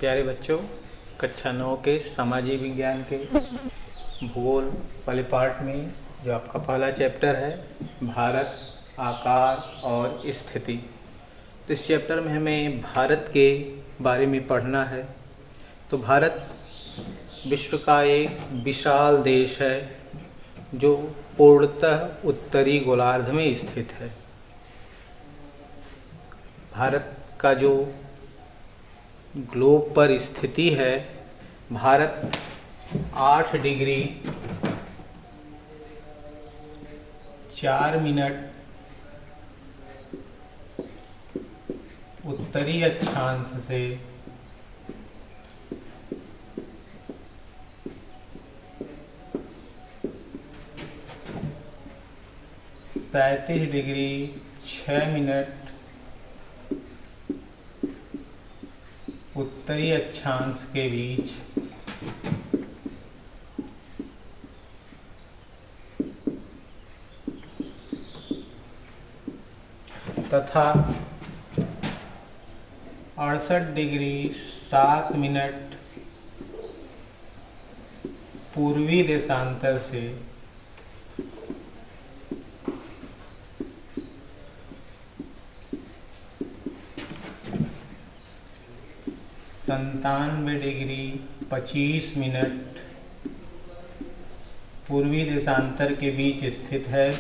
प्यारे बच्चों, कक्षा 9 के सामाजिक विज्ञान के भूगोल वाले पार्ट में जो आपका पहला चैप्टर है भारत, आकार और स्थिति। तो इस चैप्टर में हमें भारत के बारे में पढ़ना है। तो भारत विश्व का एक विशाल देश है जो पूर्णतः उत्तरी गोलार्ध में स्थित है। भारत का जो ग्लोब पर स्थिति है, भारत 8 डिग्री 4 मिनट उत्तरी अक्षांश से 37 डिग्री 6 मिनट उत्तरी अक्षांश के बीच तथा 68 डिग्री 7 मिनट पूर्वी देशांतर से 97 डिग्री 25 मिनट पूर्वी देशांतर के बीच स्थित है।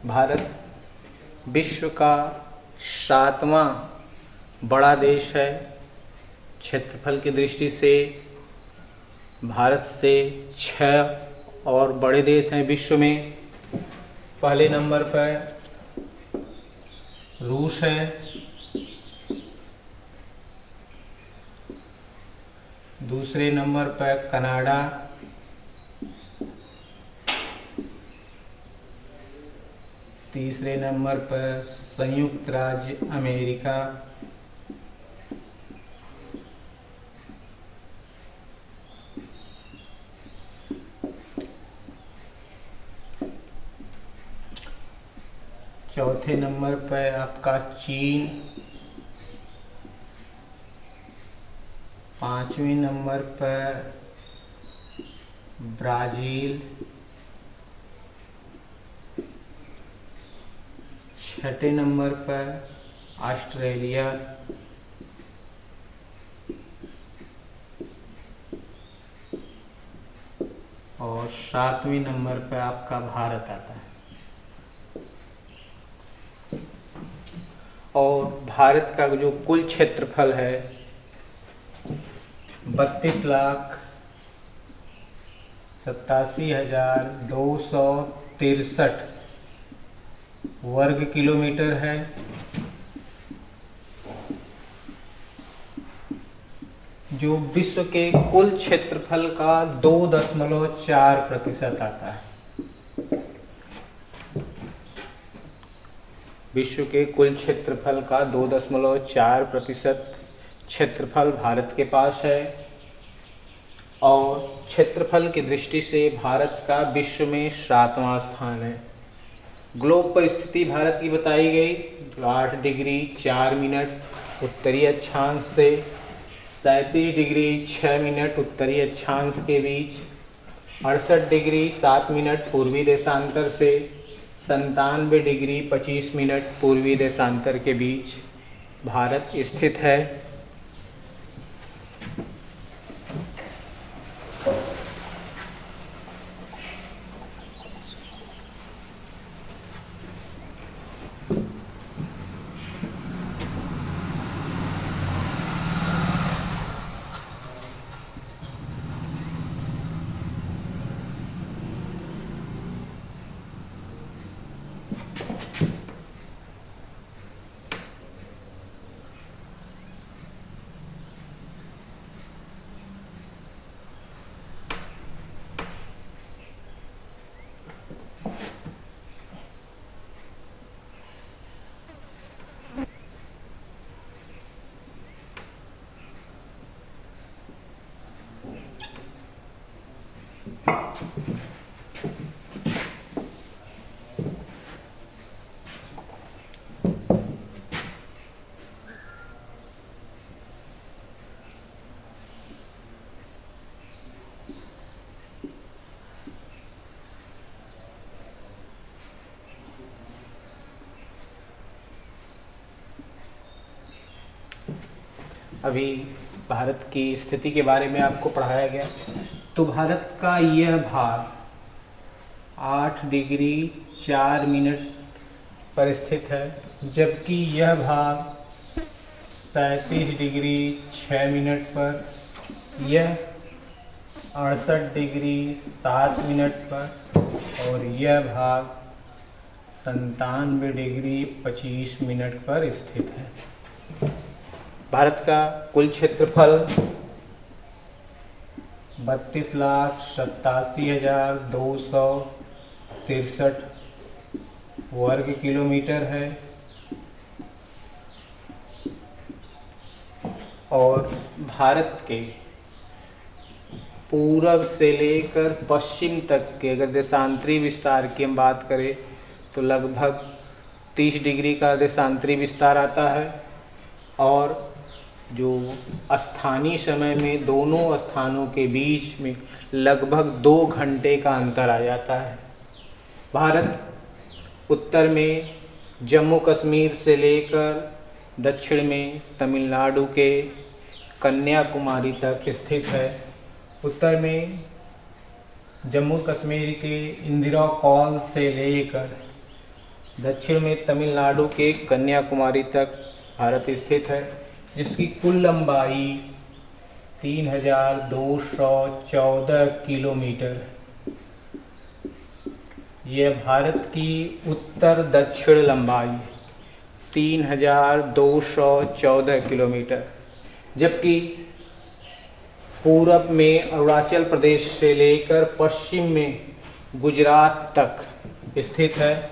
भारत विश्व का 7वां बड़ा देश है। क्षेत्रफल की दृष्टि से भारत से 6 और बड़े देश हैं विश्व में। पहले नंबर पर रूस है, दूसरे नंबर पर कनाडा, तीसरे नंबर पर संयुक्त राज्य अमेरिका, चौथे नंबर पर आपका चीन, पांचवें नंबर पर ब्राज़ील, छठे नंबर पर ऑस्ट्रेलिया, और 7वें नंबर पर आपका भारत आता है। और भारत का जो कुल क्षेत्रफल है 32,87,263 वर्ग किलोमीटर है। जो विश्व के कुल क्षेत्रफल का 2.4% आता है। विश्व के कुल क्षेत्रफल का 2.4% क्षेत्रफल भारत के पास है। और क्षेत्रफल की दृष्टि से भारत का विश्व में 7वां स्थान है। ग्लोब पर स्थिति भारत की बताई गई 8 डिग्री 4 मिनट उत्तरी अक्षांश से 37 डिग्री 6 मिनट उत्तरी अक्षांश के बीच, 68 डिग्री 7 मिनट पूर्वी देशांतर से 97 डिग्री 25 मिनट पूर्वी देशांतर के बीच भारत स्थित है। अभी भारत की स्थिति के बारे में आपको पढ़ाया गया। तो भारत का यह भाग 8 डिग्री 4 मिनट पर स्थित है, जबकि यह भाग 37 डिग्री 6 मिनट पर, यह 68 डिग्री 7 मिनट पर और यह भाग 97 डिग्री 25 मिनट पर स्थित है। भारत का कुल क्षेत्रफल 32,87,263 वर्ग किलोमीटर है और भारत के पूरब से लेकर पश्चिम तक के अगर देशांतरी विस्तार की हम बात करें तो लगभग 30 डिग्री का देशांतरी विस्तार आता है और जो स्थानीय समय में दोनों स्थानों के बीच में लगभग 2 घंटे का अंतर आ जाता है। भारत उत्तर में जम्मू कश्मीर से लेकर दक्षिण में तमिलनाडु के कन्याकुमारी तक स्थित है। उत्तर में जम्मू कश्मीर के इंदिरा कॉल से लेकर दक्षिण में तमिलनाडु के कन्याकुमारी तक भारत स्थित है, जिसकी कुल लंबाई 3,214 किलोमीटर है। यह भारत की उत्तर दक्षिण लंबाई 3,214 किलोमीटर, जबकि पूरब में अरुणाचल प्रदेश से लेकर पश्चिम में गुजरात तक स्थित है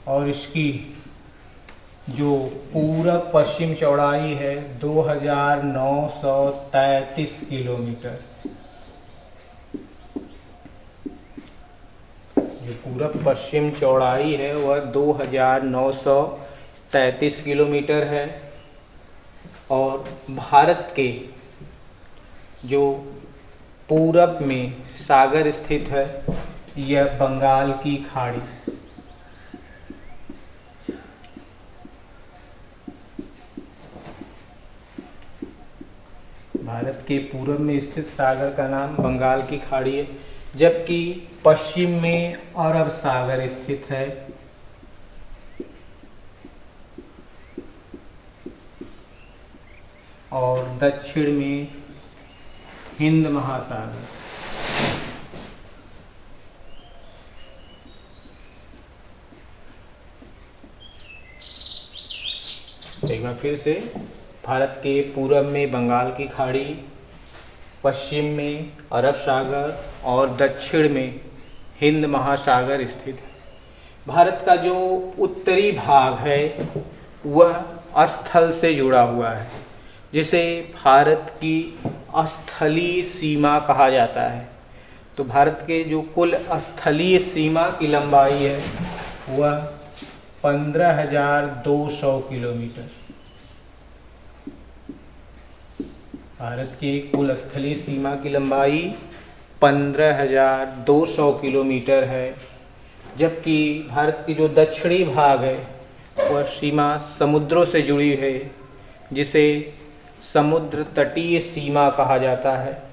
और इसकी जो पूरब पश्चिम चौड़ाई है 2,933 किलोमीटर। जो पूरब पश्चिम चौड़ाई है वह 2,933 किलोमीटर है और भारत के जो पूरब में सागर स्थित है यह बंगाल की खाड़ी। भारत के पूरब में स्थित सागर का नाम बंगाल की खाड़ी है, जबकि पश्चिम में अरब सागर स्थित है। और दक्षिण में हिंद महासागर। एक बार फिर से, भारत के पूरब में बंगाल की खाड़ी, पश्चिम में अरब सागर और दक्षिण में हिंद महासागर स्थित है। भारत का जो उत्तरी भाग है वह स्थल से जुड़ा हुआ है, जिसे भारत की स्थलीय सीमा कहा जाता है। तो भारत के जो कुल स्थलीय सीमा की लंबाई है वह 15,200 किलोमीटर। भारत की कुल स्थलीय सीमा की लंबाई 15,200 किलोमीटर है, जबकि भारत की जो दक्षिणी भाग है वह सीमा समुद्रों से जुड़ी है, जिसे समुद्र तटीय सीमा कहा जाता है।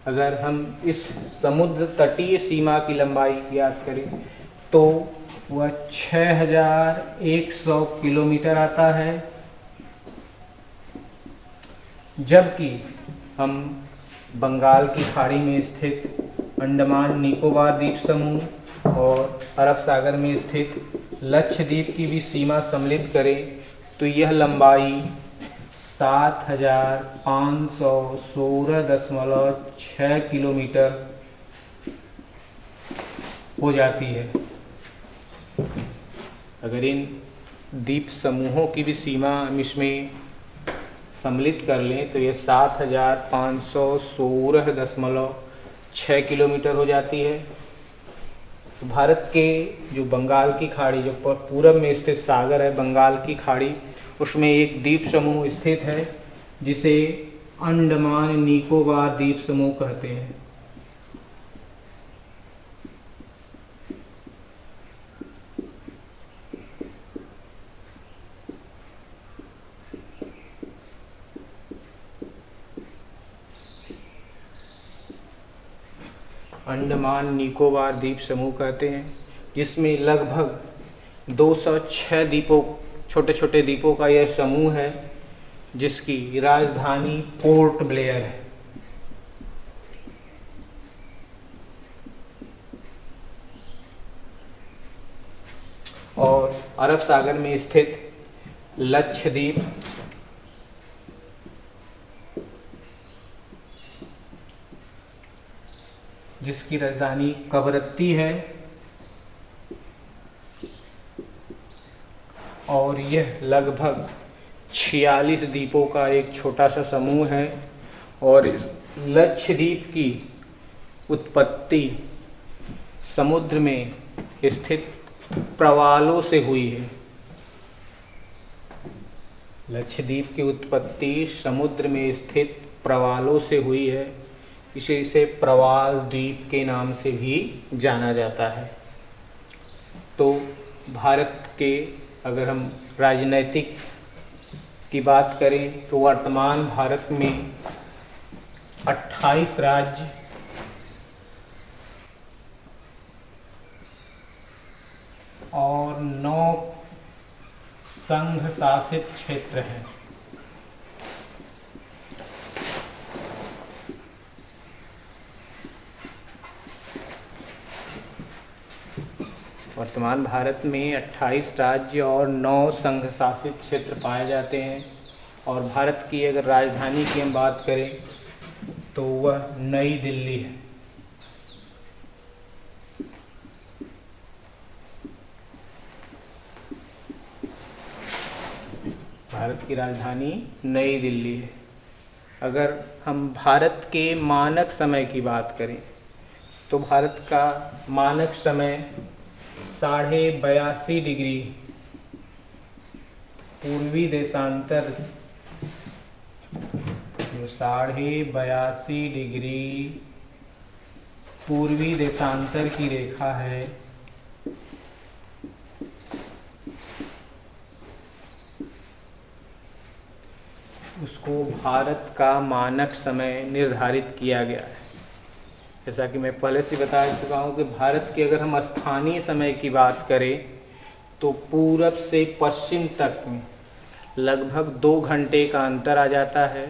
अगर हम इस समुद्र तटीय सीमा की लंबाई ज्ञात करें तो वह 6,100 किलोमीटर आता है, जबकि हम बंगाल की खाड़ी में स्थित अंडमान निकोबार द्वीप समूह और अरब सागर में स्थित लक्षद्वीप की भी सीमा सम्मिलित करें तो यह लंबाई 7,516.6 किलोमीटर हो जाती है। अगर इन द्वीप समूहों की भी सीमा हम इसमें सम्मिलित कर लें तो ये 7,516.6 किलोमीटर हो जाती है। तो भारत के जो बंगाल की खाड़ी, जो पूरब में स्थित सागर है बंगाल की खाड़ी, उसमें एक द्वीप समूह स्थित है जिसे अंडमान निकोबार द्वीप समूह कहते हैं। अंडमान निकोबार द्वीप समूह कहते हैं, जिसमें लगभग 206 द्वीपों, छोटे छोटे द्वीपों का यह समूह है, जिसकी राजधानी पोर्ट ब्लेयर है। और अरब सागर में स्थित लक्षद्वीप जिसकी राजधानी कवरत्ती है, और यह लगभग 46 द्वीपों का एक छोटा सा समूह है। और लक्षद्वीप की उत्पत्ति समुद्र में स्थित प्रवालों से हुई है। लक्षद्वीप की उत्पत्ति समुद्र में स्थित प्रवालों से हुई है, इसे प्रवाल द्वीप के नाम से भी जाना जाता है। तो भारत के अगर हम राजनैतिक की बात करें तो वर्तमान भारत में 28 राज्य और 9 संघ शासित क्षेत्र हैं। वर्तमान भारत में 28 राज्य और 9 संघ शासित क्षेत्र पाए जाते हैं। और भारत की अगर राजधानी की हम बात करें तो वह नई दिल्ली है। भारत की राजधानी नई दिल्ली है। अगर हम भारत के मानक समय की बात करें तो भारत का मानक समय 82.5 डिग्री पूर्वी देशांतर, 82.5 डिग्री पूर्वी देशांतर की रेखा है, उसको भारत का मानक समय निर्धारित किया गया है। जैसा कि मैं पहले से बता चुका हूँ कि भारत के अगर हम स्थानीय समय की बात करें तो पूरब से पश्चिम तक में लगभग 2 घंटे का अंतर आ जाता है।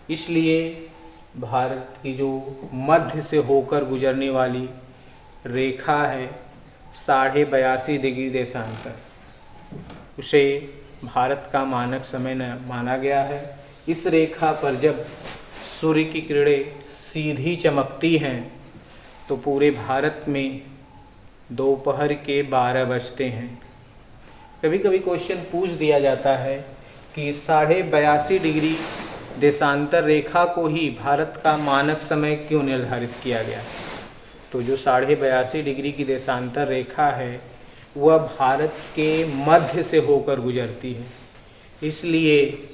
इसलिए भारत की जो मध्य से होकर गुजरने वाली रेखा है 82.5 डिग्री देशांतर, उसे भारत का मानक समय माना गया है। इस रेखा पर जब सूर्य की किरणें सीधी चमकती हैं तो पूरे भारत में दोपहर के 12 बजते हैं। कभी कभी क्वेश्चन पूछ दिया जाता है कि 82.5 डिग्री देशांतर रेखा को ही भारत का मानक समय क्यों निर्धारित किया गया। तो जो 82.5 डिग्री की देशांतर रेखा है वह भारत के मध्य से होकर गुजरती है, इसलिए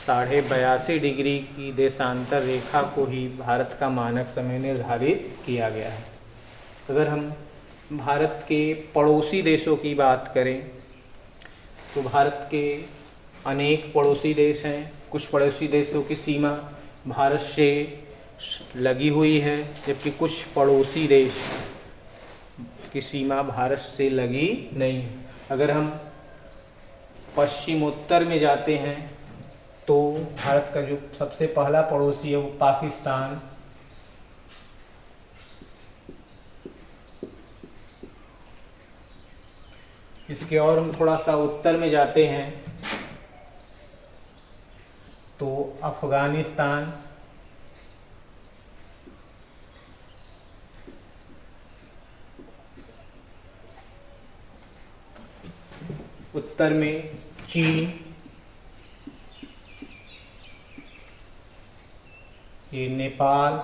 82.5 डिग्री की देशांतर रेखा को ही भारत का मानक समय निर्धारित किया गया है। अगर हम भारत के पड़ोसी देशों की बात करें तो भारत के अनेक पड़ोसी देश हैं। कुछ पड़ोसी देशों की सीमा भारत से लगी हुई है, जबकि कुछ पड़ोसी देश की सीमा भारत से लगी नहीं है। अगर हम पश्चिमोत्तर में जाते हैं तो भारत का जो सबसे पहला पड़ोसी है वो पाकिस्तान, इसके और हम थोड़ा सा उत्तर में जाते हैं तो अफगानिस्तान, उत्तर में चीन, ये नेपाल,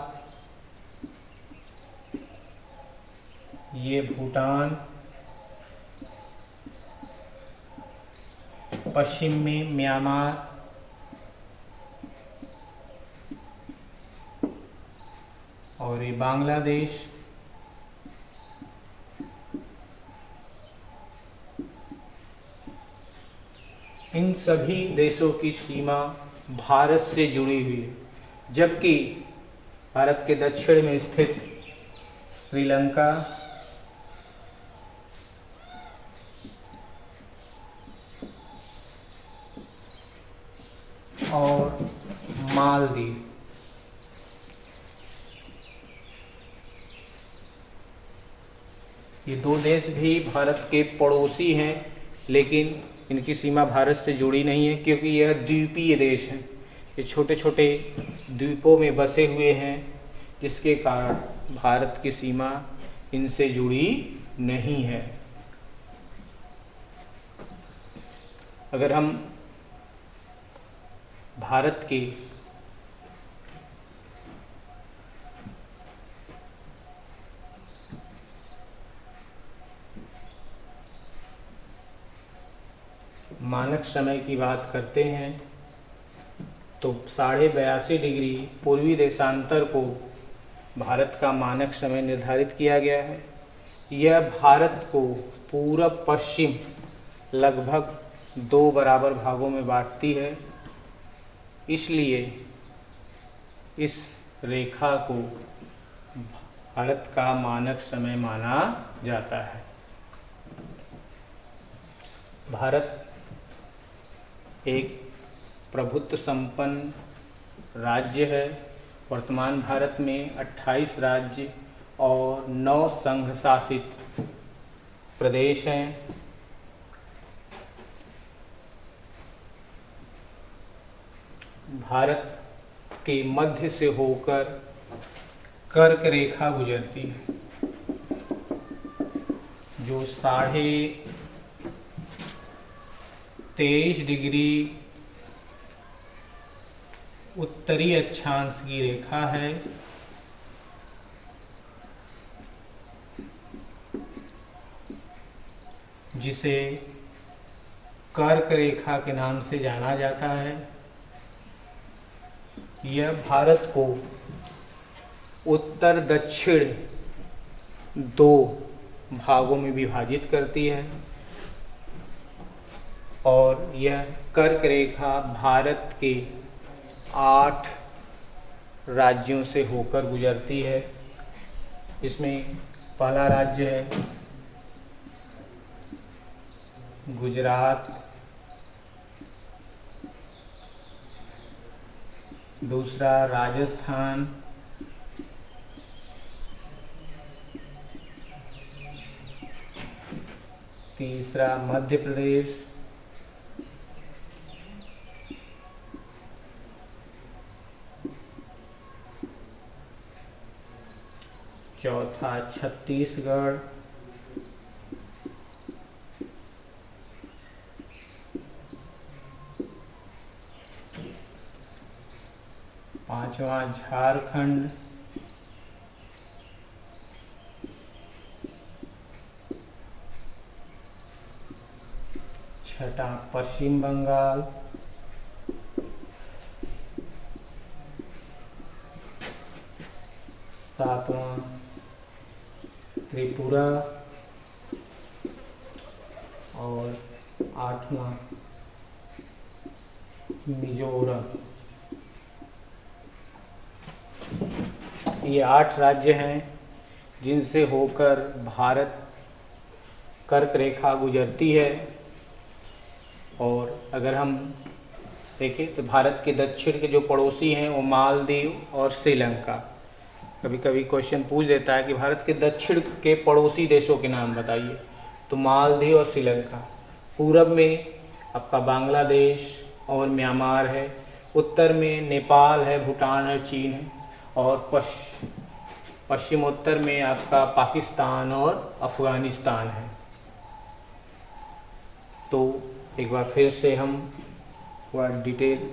ये भूटान, पश्चिम में म्यांमार, और ये बांग्लादेश, इन सभी देशों की सीमा भारत से जुड़ी हुई है। जबकि भारत के दक्षिण में स्थित श्रीलंका और मालदीव। ये दो देश भी भारत के पड़ोसी हैं, लेकिन इनकी सीमा भारत से जुड़ी नहीं है क्योंकि यह द्वीपीय देश हैं। ये छोटे छोटे द्वीपों में बसे हुए हैं, जिसके कारण भारत की सीमा इनसे जुड़ी नहीं है। अगर हम भारत के मानक समय की बात करते हैं तो 82.5 डिग्री पूर्वी देशांतर को भारत का मानक समय निर्धारित किया गया है। यह भारत को पूरब पश्चिम लगभग 2 बराबर भागों में बांटती है, इसलिए इस रेखा को भारत का मानक समय माना जाता है। भारत एक प्रभुत्व संपन्न राज्य है। वर्तमान भारत में 28 राज्य और 9 संघ शासित प्रदेश हैं। भारत के मध्य से होकर कर्क रेखा गुजरती है, जो 23.5 डिग्री उत्तरी अक्षांश की रेखा है। जिसे कर्क रेखा के नाम से जाना जाता है। यह भारत को उत्तर दक्षिण 2 भागों में विभाजित करती है और यह कर्क रेखा भारत के 8 राज्यों से होकर गुजरती है। इसमें पहला राज्य है गुजरात, दूसरा राजस्थान, तीसरा मध्य प्रदेश, चौथा छत्तीसगढ़, पांचवा झारखंड, छठा पश्चिम बंगाल, सातवां त्रिपुरा और 8वां मिजोरम। ये 8 राज्य हैं जिनसे होकर भारत कर्क रेखा गुजरती है। और अगर हम देखें तो भारत के दक्षिण के जो पड़ोसी हैं वो मालदीव और श्रीलंका। कभी कभी क्वेश्चन पूछ देता है कि भारत के दक्षिण के पड़ोसी देशों के नाम बताइए, तो मालदीव और श्रीलंका। पूरब में आपका बांग्लादेश और म्यांमार है, उत्तर में नेपाल है, भूटान है, चीन है, और पश्चिमोत्तर में आपका पाकिस्तान और अफगानिस्तान है। तो एक बार फिर से हम थोड़ा डिटेल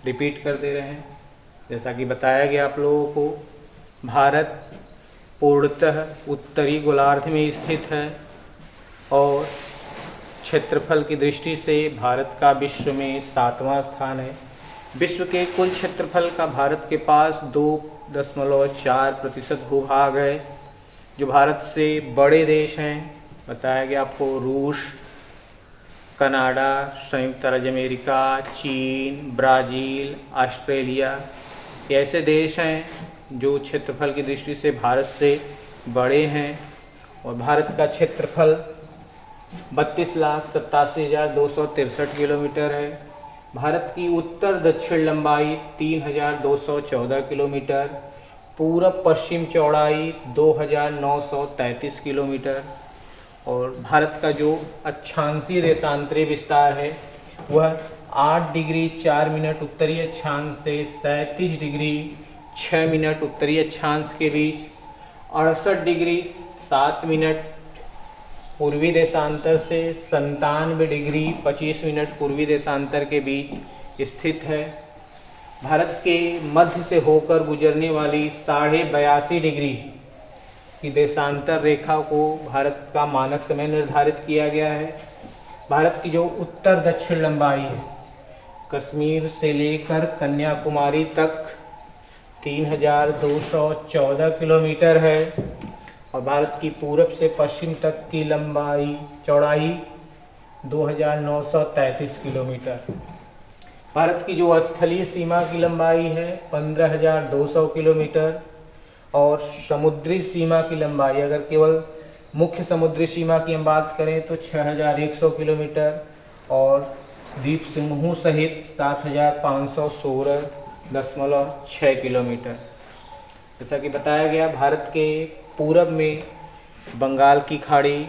रिपीट कर दे रहे हैं। जैसा कि बताया गया आप लोगों को, भारत पूर्णतः उत्तरी गोलार्ध में स्थित है और क्षेत्रफल की दृष्टि से भारत का विश्व में 7वां स्थान है। विश्व के कुल क्षेत्रफल का भारत के पास 2.4% भूभाग है। जो भारत से बड़े देश हैं बताया गया आपको, रूस, कनाडा, संयुक्त राज्य अमेरिका, चीन, ब्राज़ील, ऑस्ट्रेलिया, ये ऐसे देश हैं जो क्षेत्रफल की दृष्टि से भारत से बड़े हैं। और भारत का क्षेत्रफल 32,87,263 किलोमीटर है। भारत की उत्तर दक्षिण लंबाई 3,214 किलोमीटर, पूरब पश्चिम चौड़ाई 2,933 किलोमीटर। और भारत का जो अक्षांशीय देशांतरीय विस्तार है वह 8 डिग्री 4 मिनट उत्तरी अक्षांश से 37 डिग्री 6 मिनट उत्तरी अक्षांश के बीच, 68 डिग्री 7 मिनट पूर्वी देशांतर से 97 डिग्री 25 मिनट पूर्वी देशांतर के बीच स्थित है। भारत के मध्य से होकर गुजरने वाली 82.5 डिग्री की देशांतर रेखा को भारत का मानक समय निर्धारित किया गया है। भारत की जो उत्तर दक्षिण लंबाई है कश्मीर से लेकर कन्याकुमारी तक 3,214 किलोमीटर है। और भारत की पूरब से पश्चिम तक की चौड़ाई 2,933 किलोमीटर। भारत की जो स्थलीय सीमा की लंबाई है 15,200 किलोमीटर। और समुद्री सीमा की लंबाई, अगर केवल मुख्य समुद्री सीमा की हम बात करें तो 6,100 किलोमीटर और द्वीप समूह सहित 7,516.6 किलोमीटर। जैसा कि बताया गया, भारत के पूरब में बंगाल की खाड़ी,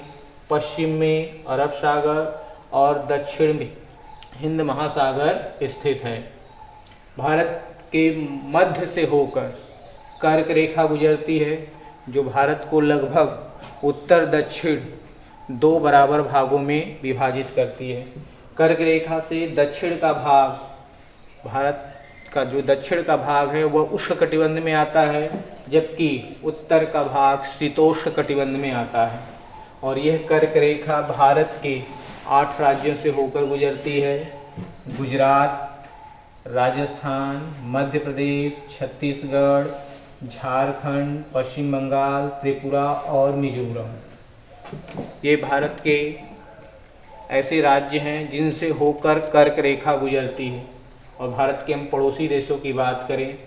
पश्चिम में अरब सागर और दक्षिण में हिंद महासागर स्थित है। भारत के मध्य से होकर कर्क रेखा गुजरती है जो भारत को लगभग उत्तर दक्षिण 2 बराबर भागों में विभाजित करती है। कर्क रेखा से दक्षिण का भाग, भारत का जो दक्षिण का भाग है वह उष्णकटिबंध में आता है, जबकि उत्तर का भाग शीतोष्ण कटिबंध में आता है। और यह कर्क रेखा भारत के 8 राज्यों से होकर गुजरती है: गुजरात, राजस्थान, मध्य प्रदेश, छत्तीसगढ़, झारखंड, पश्चिम बंगाल, त्रिपुरा और मिजोरम। ये भारत के ऐसे राज्य हैं जिनसे होकर कर्क रेखा गुजरती है। और भारत के हम पड़ोसी देशों की बात करें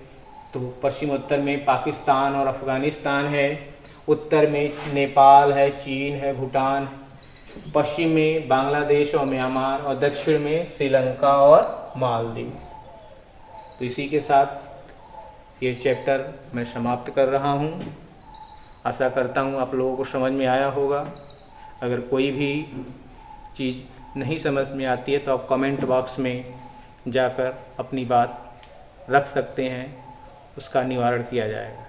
तो पश्चिम उत्तर में पाकिस्तान और अफ़गानिस्तान है, उत्तर में नेपाल है, चीन है, भूटान, पश्चिम में बांग्लादेश और म्यांमार, और दक्षिण में श्रीलंका और मालदीव। तो इसी के साथ ये चैप्टर मैं समाप्त कर रहा हूँ। आशा करता हूँ आप लोगों को समझ में आया होगा। अगर कोई भी चीज़ नहीं समझ में आती है तो आप कमेंट बॉक्स में जाकर अपनी बात रख सकते हैं, उसका निवारण किया जाएगा।